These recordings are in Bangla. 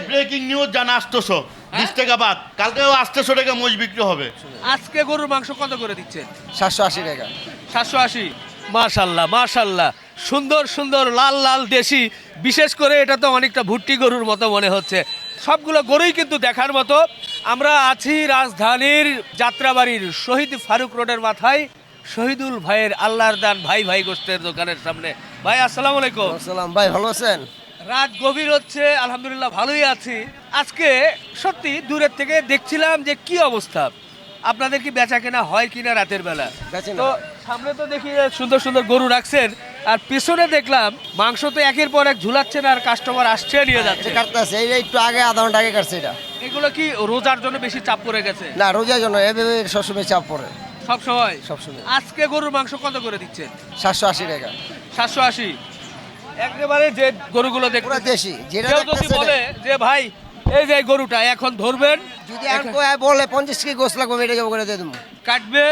ব্রেকিং নিউজ জানা 800 20 টাকা বাদ, কালকেও 800 টাকা মোষ বিক্রি হবে। আজকে গরুর মাংস কত করে দিচ্ছে? 780 টাকা। 780। মাশাল্লাহ মাশাল্লাহ, সুন্দর সুন্দর লাল লাল দেশি, বিশেষ করে এটা তো অনেকটা ভুট্টি গরুর মতো মনে হচ্ছে। সবগুলো গরুই কিন্তু দেখার মতো। আমরা আছি রাজধানীর যাত্রাবাড়ির শহীদ ফারুক রোডের মাথায় শহীদুল ভাইয়ের আল্লাহর দান ভাই ভাই গোস্তের দোকানের সামনে। ভাই আসসালামু আলাইকুম। আসসালাম ভাই, ভালো আছেন? রাত গভীর হচ্ছে, আলহামদুলিল্লাহ ভালোই আছি। আজকে সত্যি দূরের থেকে দেখছিলাম যে কি অবস্থা, আপনাদের কি বেচা কেনা হয় কিনা রাতের বেলা? বেচে না। তো সামনে তো দেখি যে সুন্দর সুন্দর গরু রাখছেন, আর পিছনে দেখলাম মাংস তো একের পর এক ঝুলাচ্ছেন আর কাস্টমার আসছে নিয়ে যাচ্ছে। কাটতে আছে, এই একটু আগে আধা ঘন্টা আগে কাটছে এটা। এগুলো কি রোজার জন্য বেশি চাপ পড়ে গেছে? না, রোজার জন্য এভাবে সবসময় চাপ পড়ে। সব সময় সবসময়। আজকে গরুর মাংস কত করে দিচ্ছেন? 780 টাকা। 780। একেবারে যে গরুগুলো দেখুন, পুরো দেশি যেটা কেউ যদি দেখতেছেন। বলে যে ভাই এই যে গরুটা এখন ধরবেন, যদি এখন বলে 50 কেজি গোস লাগবে, এটা জব করে দিয়ে দেবো, কাটবে,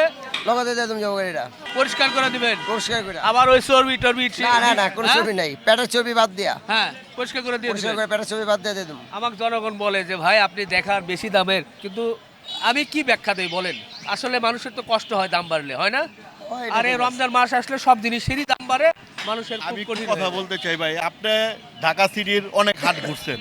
লগতে দিয়ে দেবো, জব করে এটা পরিষ্কার করে দিবেন, পরিষ্কার করে। আবার ওই চর্বি টর্বি না না না, কোনো ছবি নাই, পেটের ছবি বাদ দিয়া। হ্যাঁ পরিষ্কার করে দিয়ে পরিষ্কার দিবেন। করে পেটের ছবি বাদ দিয়ে দিয়ে দেবো। আমাকে জনগণ বলে যে ভাই আপনি দেখার বেশি দামের, কিন্তু আমি কি ব্যাখ্যা দেই বলেন? আসলে মানুষের তো কষ্ট হয় দাম বাড়লে, হয় না? হয়, এটা আরে ঠিক আছে। রমজান মাস আসলে সব জিনিসেরই দাম বাড়ে, মানুষের খুব আমি একটু কঠিন কথা হয়ে যায়। বলতে চাই ভাই, আপনি ঢাকা সিটির অনেক হাট ঘুরছেন,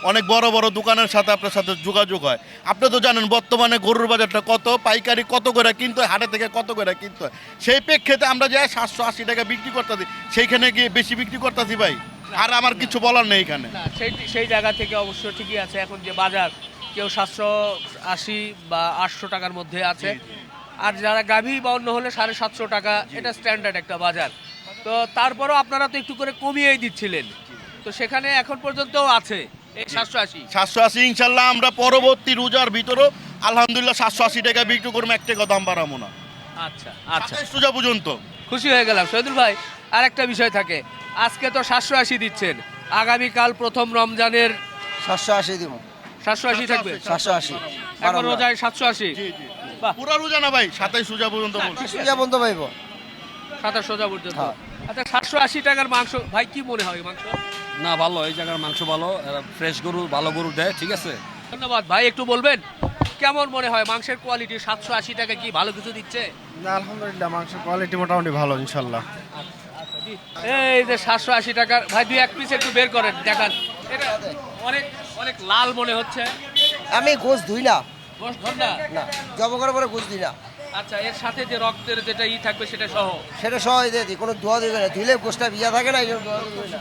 অনেক বড় বড় দোকানের সাথে আপনার সাথে যোগাযোগ হয়। আপনি তো জানেন বর্তমানে গরুর বাজারটা কত, পাইকারি কত করে কিনতে হয়, হাটে থেকে কত করে কিনতে হয়। সেই প্রেক্ষিতে আমরা যাই 780 টাকা বিক্রি করতেছি, সেইখানে গিয়ে বেশি বিক্রি করতেছি ভাই। আর আমার কিছু বলার নেই এখানে। না, সেই জায়গা থেকে অবশ্য ঠিকই আছে। এখন যে বাজার, কেউ 780 বা 800 টাকার মধ্যে আছে, আর যারা গাভী বা অন্য হলে 750 টাকা, এটা স্ট্যান্ডার্ড একটা বাজার। তো তারপরও আপনারা তো একটু করে কমিয়েই দিচ্ছিলেন, তো সেখানে এখন পর্যন্ত আছে এই 780। 780 ইনশাল্লাহ আমরা পরবর্তী রোজার ভিতরেও আলহামদুলিল্লাহ 780 টাকা বিক্রি করবো, এক টাকা দাম বাড়াবো না। আচ্ছা আচ্ছা, 27 রোজা পর্যন্ত। খুশি হয়ে গেলাম শহীদুল ভাই। আর একটা বিষয় থাকে, আজকে তো 780 দিচ্ছেন, আগামীকাল প্রথম রমজানের 780 দিব। 780 থাকবে। 780 এখন রোজায় 780। জি জি। বাহ, পুরা রোজা না ভাই, 27 রোজা পর্যন্ত বলছি। সুজা বন্ধ পাইব। 27 রোজা পর্যন্ত। হ্যাঁ। আচ্ছা 780 টাকার মাংস ভাই কি মনে হয় মাংস? না ভালো, এই জায়গার মাংস ভালো, ফ্রেশ গরু, ভালো গরু দেয়, ঠিক আছে। ধন্যবাদ ভাই। একটু বলবেন কেমন মনে হয় মাংসের কোয়ালিটি? 780 টাকা কি ভালো কিছু দিচ্ছে? না, আলহামদুলিল্লাহ মাংসের কোয়ালিটি মোটামুটি ভালো ইনশাল্লাহ। এই যে 780 টাকার ভাই, দুই এক পিস একটু বের করেন দেখান। এটা অনেক অনেক লাল মনে হচ্ছে। আমি গোস ধুই না। গোশ ধন্যা। না, জব করার পরে গোস দিই না। আচ্ছা, এর সাথে যে রক্তের যেটা থাকবে সেটা সহ। সেটা সবাই দিয়ে দিই, কোনো ধোয়া দিবে না, ধুইলে গোসটা ভিজা থাকে না, এই জন্য ধোয়া দিবে না।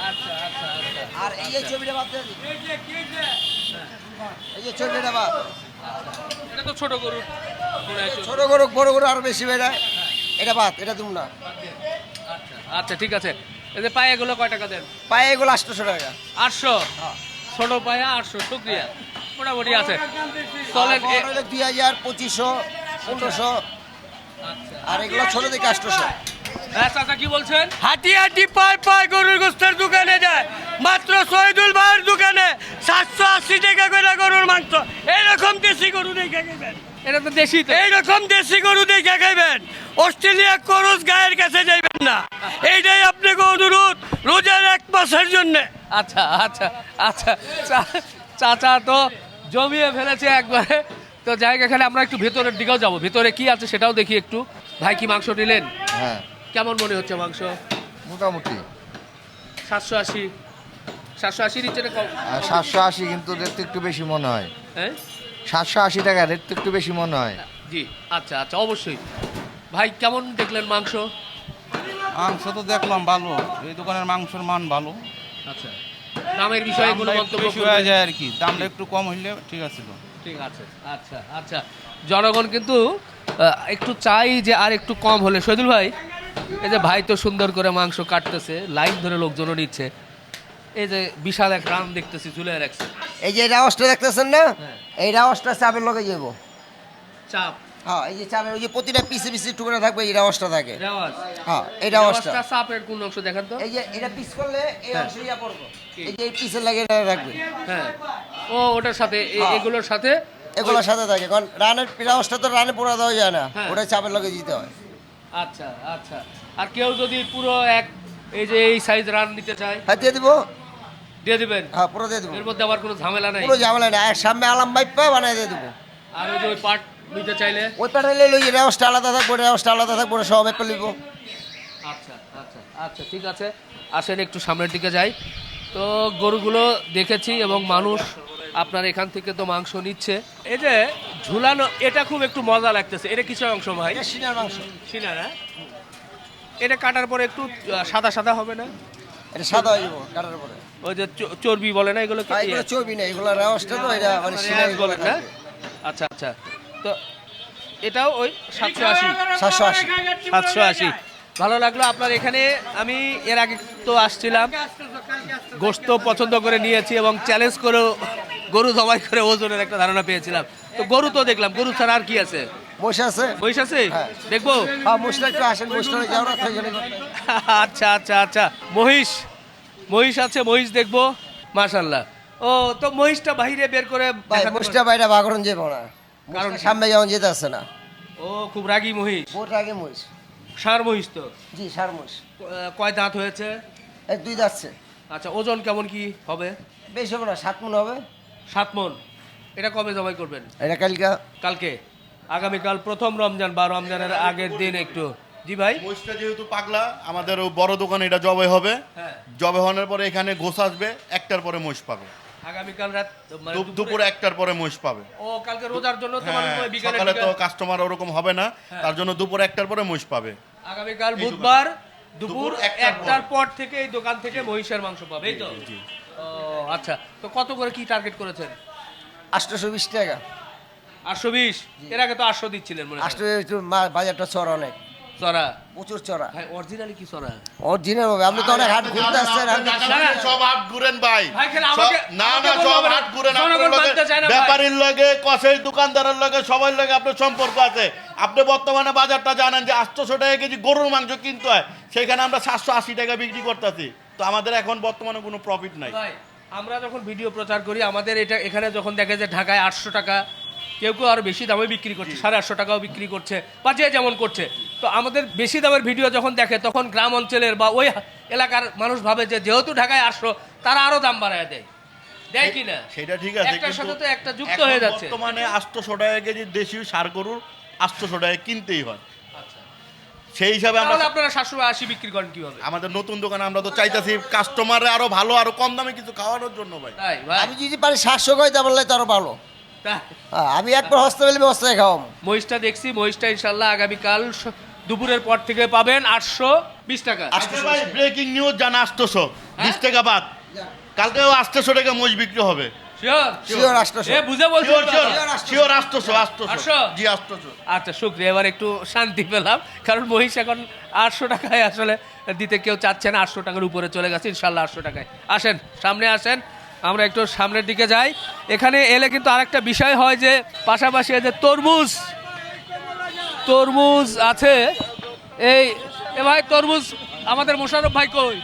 আচ্ছা আচ্ছা আচ্ছা। আর এই যে ছবিটা বাদ দিয়ে দিই, এই যে ছবিটা বাদ। এটা তো ছোট গরু মনে হয়। ছোট গরু বড় গরু আরো বেশি বেড়ায়, এটা বাদ, এটা তুমি না। আচ্ছা আচ্ছা ঠিক আছে। এই যে পায়েগুলো কয় টাকা দেন? পায়ে এগুলো 800 টাকা। 800। ছোট পায়া 800, শুক্রিয়া। মোটামুটি আছে, চলেন। 2000, 2500, 1500, আর এগুলো ছোট থেকে 800। হ্যাঁ চাচা কি বলছেন? হাঁটি হাঁটি পায় পায় গরুর গোস্তের দোকানে যায়, মাত্র শহীদুল ভাইয়ের দোকানে 780 টাকা করে গরুর মাংস। এইরকম দেশি গরু দেখে খাইবেন, এটা তো দেশি, এইরকম দেশি গরু দেখে খাইবেন। অস্ট্রেলিয়া করস গায়ের কাছে যাইবেন না, এইটাই আপনাকে অনুরোধ রোজার 1 মাসের জন্য। আচ্ছা আচ্ছা আচ্ছা, চাচা তো জমিয়ে ফেলেছে একবারে। তো জায়গা খেলে আমরা একটু ভেতরের দিকেও যাবো, ভেতরে কি আছে সেটাও দেখি একটু। ভাই কি মাংস নিলেন? হ্যাঁ, কেমন মনে হচ্ছে মাংস? মোটামুটি 780। 780 নিচে না কম? 780, কিন্তু রেট তো একটু বেশি মনে হয়। হ্যাঁ 780 টাকা রেট তো একটু বেশি মনে হয়। জি আচ্ছা আচ্ছা, অবশ্যই। ভাই কেমন দেখলেন মাংস? মাংস তো দেখলাম ভালো, এই দোকানের মাংসের মান ভালো। আচ্ছা, দামের বিষয়ে কোনো দামটা একটু মন্তব্য বেশি করবেন? হয়ে যায় আর কি, দামটা একটু কম হইলে ঠিক আছে তো। ঠিক আছে। আচ্ছা আচ্ছা, জনগণ কিন্তু একটু চাই যে আর একটু কম হলে। শহীদুল ভাই, এই যে ভাই তো সুন্দর করে মাংস কাটতেছে, লাইন ধরে লোকজনও নিচ্ছে। এই যে বিশাল এক রান দেখতেছি ঝুলে রাখছে, এই যে রাওয়াজটা দেখতেছেন না, হ্যাঁ। এই রাওয়াজটা চাপের লগে যাব। চাপ হ্যাঁ, এই যে চাপের ওই যে প্রতিটা পিসে পিসে টুকরা থাকবে, এই রাওয়াজটা থাকে। রেওয়াজ। হ্যাঁ, এই রাওয়াজটা। রেওয়াজটা চাপের কোন অংশ দেখান তো? এই যে এটা পিস করলে এই হ্যাঁ। অংশ ইয়া পড়বে, কি? এই যে এই পিসের লাগে এটা রাখবে। হ্যাঁ, ও ওটার সাথে হ্যাঁ। এগুলোর সাথে এগুলোর সাথে থাকে, কারণ রানের রাওয়াজটা তো রানে পোড়া দেওয়া যায় না, হ্যাঁ। ওটা চাপের লগে দিতে হয়। আচ্ছা আচ্ছা। আর কেউ যদি পুরো এক এই যে এই সাইজ রান নিতে চায়, হ্যাঁ, দিয়ে দিব। দিয়ে দিবেন? হ্যাঁ পুরো দিয়ে দেবো, এর মধ্যে আবার কোনো ঝামেলা নাই? পুরো ঝামেলা নেই, এক সামনে আলাম বাইপা বানিয়ে দিয়ে দেবো। আর ওই যে ওই পার্ট নিতে চাইলে? ওই প্যাটার্নে লই রেওয়াজটা আলাদা থাকবো, রেওয়াজটা আলাদা থাকবো, সব একটা লিখবো। আচ্ছা আচ্ছা আচ্ছা, ঠিক আছে, আসেন একটু সামনের দিকে যাই। তো গরুগুলো দেখেছি এবং মানুষ আপনার এখান থেকে তো মাংস নিচ্ছে। এই যে ঝুলানো, এটা খুব একটু মজা লাগতেছে। এটা কিসের অংশ ভাই? এটা সিনার মাংস, সিনা না? এটা কাটার পরে একটু সাদা সাদা হবে না? এটা সাদা হয়ে যাবো কাটার পরে। ওই যে চর্বি বলে না এগুলো? আর এগুলো চর্বি না, এগুলো রেওয়াজটা তো এটা মানে সিনার বলে না? আচ্ছা আচ্ছা, তো এটাও ওই 780? 780। 780। ভালো লাগলো আপনার এখানে। আমি এর আগে তো আসছিলাম, গোশত পছন্দ করে নিয়েছি এবং চ্যালেঞ্জ করে গরু জবাই করে ওজনের একটা ধারণা পেয়েছিলাম। তো গরু তো দেখলাম, গরু ছাড়া আর কি আছে? বসে আছে, মহিষ আছে? হ্যাঁ। দেখবো? হ্যাঁ মুসলা একটু আসেন, মুসলা যাও না খাই জানি। আচ্ছা আচ্ছা আচ্ছা, মহিষ, মহিষ আছে, মহিষ দেখবো। মাশাল্লাহ। ও তো মহিষটা বাইরে বের করে ভাই দেখাতে মুসটা বাইরে বাগরণ যাবো না, কারণ সামনে যেমন যেতে আসছে না। ও খুব রাগী মহিষ। ভোট আগে মহিষ। ষাঁড় মহিষ তো? জি সার মহিষ। কয় দাঁত হয়েছে? এই 2 যাচ্ছে। আচ্ছা, ওজন কেমন কি হবে? বেশি হবে না, 7 মণ হবে। 7 মণ। এটা কবে জবাই করবেন? এটা কালকা। কালকে? আগামীকাল প্রথম রমজান বা রমজানের আগের দিন একটু। জি ভাই? মহিষটা যেহেতু পাগলা, আমাদের ওই বড় দোকানে এটা জবাই হবে। হ্যাঁ। জবাই হওয়ার পরে এখানে গোছ আসবে, 1টার পরে মহিষ পাবে। আগামীকাল রাত মানে দুপুরে 1টার পরে মহিষ পাবে। ও কালকে রোজার জন্য তো মানুষ হ্যাঁ, ওই বিকালে সকালে তো কাস্টমার ওরকম হবে না, তার জন্য দুপুরে 1টার পরে মহিষ পাবে। আগামীকাল বুধবার দুপুর দুপুর 1টার 1টার পর থেকে এই দোকান থেকে মহিষের মাংস পাবে, এই তো? ও আচ্ছা, তো কত করে কি টার্গেট করেছেন? 820 টাকা। 820? এর আগে তো 800 দিচ্ছিলেন মনে হয়। 800 একটু বাজারটা চড়া অনেক, চড়া? প্রচুর চড়া। ভাই অরিজিনালি কি চড়া? অরিজিনাল ভাবে আপনি তো অনেক হাট ঘুরতে আসছেন। সব হাট ঘুরেন ভাই। ভাই খেলে আমাকে- না আমাকে না, বলবো সব না। হাট ঘুরেন। জনগণ আপনার লগে, মানতে চায় না ভাই। ব্যাপারীর লগে, কষাই দোকানদারের লগে, সবার লগে আপনার সম্পর্ক আছে। আপনি বর্তমানে বাজারটা জানেন যে 800 টাকা কেজি গরুর মাংস কিনতে হয়, সেখানে আমরা 780 টাকা বিক্রি করতেছি। তো আমাদের এখন বর্তমানে কোনো প্রফিট নাই। ভাই আমরা যখন ভিডিও প্রচার করি, আমাদের এটা এখানে যখন দেখে যে ঢাকায় 800 টাকা, কেউ কেউ আরো বেশি দামে বিক্রি করছে, 850 টাকাও বিক্রি করছে, বা যে যেমন করছে। তো আমাদের বেশি দামের ভিডিও যখন দেখে, তখন গ্রাম অঞ্চলের বা ওই এলাকার মানুষ ভাবে যে যেহেতু ঢাকায় 800, তারা আরো দাম বাড়ায় দেয়। দেয় কি না? সেটা ঠিক আছে, একটার সাথে তো একটা যুক্ত এখন হয়ে যাচ্ছে। বর্তমানে 800 টাকা কেজি দেশি ষাঁড় গরুর 800 টাকা কিনতেই হয়। সেই হিসাবে আমরা, তাহলে আপনারা 780 বিক্রি করেন কিভাবে? আমাদের নতুন দোকানে আমরা তো চাইতেছি কাস্টমারে আরো ভালো, আরো কম দামে কিছু খাওয়ানোর জন্য ভাই। তাই ভাই? আমি যদি পারি 700 কই তা বললে তো আরো ভালো। তাই? হ্যাঁ, আমি একবার হস্তে পেলে বস্তায় খাওয়াম। মহিষটা দেখছি, মহিষটা ইনশাল্লাহ আগামীকাল দুপুরের পর থেকে পাবেন 820 টাকা। আজকে ভাই ব্রেকিং নিউজ জানা 800 20 টাকা বাদ, কালকেও 800 টাকা মহিষ বিক্রি হবে। শিওর? শিওর 800। এ বুঝে বলছি শিওর তো শিওর আমরা। শিওর 800 800 800? জি 800। আচ্ছা শুক্রিয়া, এবার একটু শান্তি পেলাম, কারণ মহিষ এখন 800 টাকায় আসলে দিতে কেউ চাচ্ছে না। 800 টাকার উপরে চলে গেছে, ইনশাল্লাহ 800 টাকায়। আসেন সামনে আসেন, আমরা একটু সামনের দিকে যাই। এখানে এলে কিন্তু আরেকটা বিষয় হয় যে পাশাপাশি এই যে তরমুজ আছে। এই এ ভাই তরমুজ আমাদের মোশাররফ ভাই কই?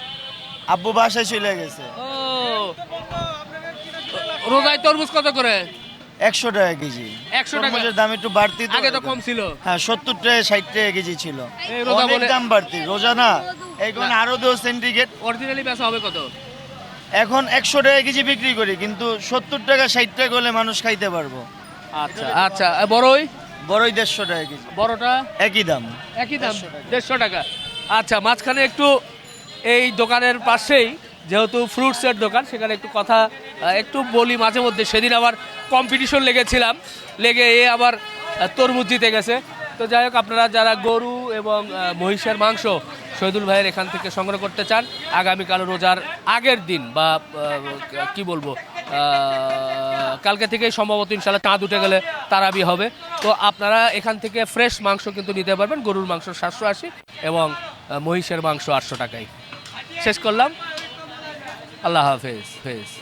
আব্বু বাসায় চলে গেছে। ও রোজায় তরমুজ কত করে? 100 টাকা কেজি। 100 টাকা? তরমুজের দাম একটু বাড়তি তো। আগে তো কম ছিল। হ্যাঁ 70 টাকা 60 টাকা কেজি ছিল। এই রোজা অনেক বলে- দাম বাড়তি, রোজা না এখন আরো 10 সেন্টিগ্রেড। অরিজিনালি বেচা হবে কত? এখন 100 টাকা কেজি বিক্রি করি, কিন্তু 70 টাকা 60 টাকা হলে মানুষ খাইতে পারবো। আচ্ছা আচ্ছা, বড়ই? বড়ই 150 টাকা কেজি, বড়টা একই দাম। একই দাম, 150 টাকা। আচ্ছা, মাঝখানে একটু এই দোকানের পাশেই যেহেতু ফ্রুটসের দোকান, সেখানে একটু কথা একটু বলি মাঝে মধ্যে। সেদিন আবার কম্পিটিশন লেগেছিলাম, লেগে এ আবার তরমুজ জিতে গেছে। তো যাই হোক, আপনারা যারা গরু এবং মহিষের মাংস শহীদুল ভাইয়ের এখান থেকে সংগ্রহ করতে চান, আগামীকাল রোজার আগের দিন বা কি বলবো কালকে থেকেই সম্ভবত ইনশাল্লাহ চাঁদ উঠে গেলে তারাবি হবে। তো আপনারা এখান থেকে ফ্রেশ মাংস কিন্তু নিতে পারবেন। গরুর মাংস 780 এবং মহিষের মাংস 800 টাকায়। শেষ করলাম, আল্লাহ হাফেজ।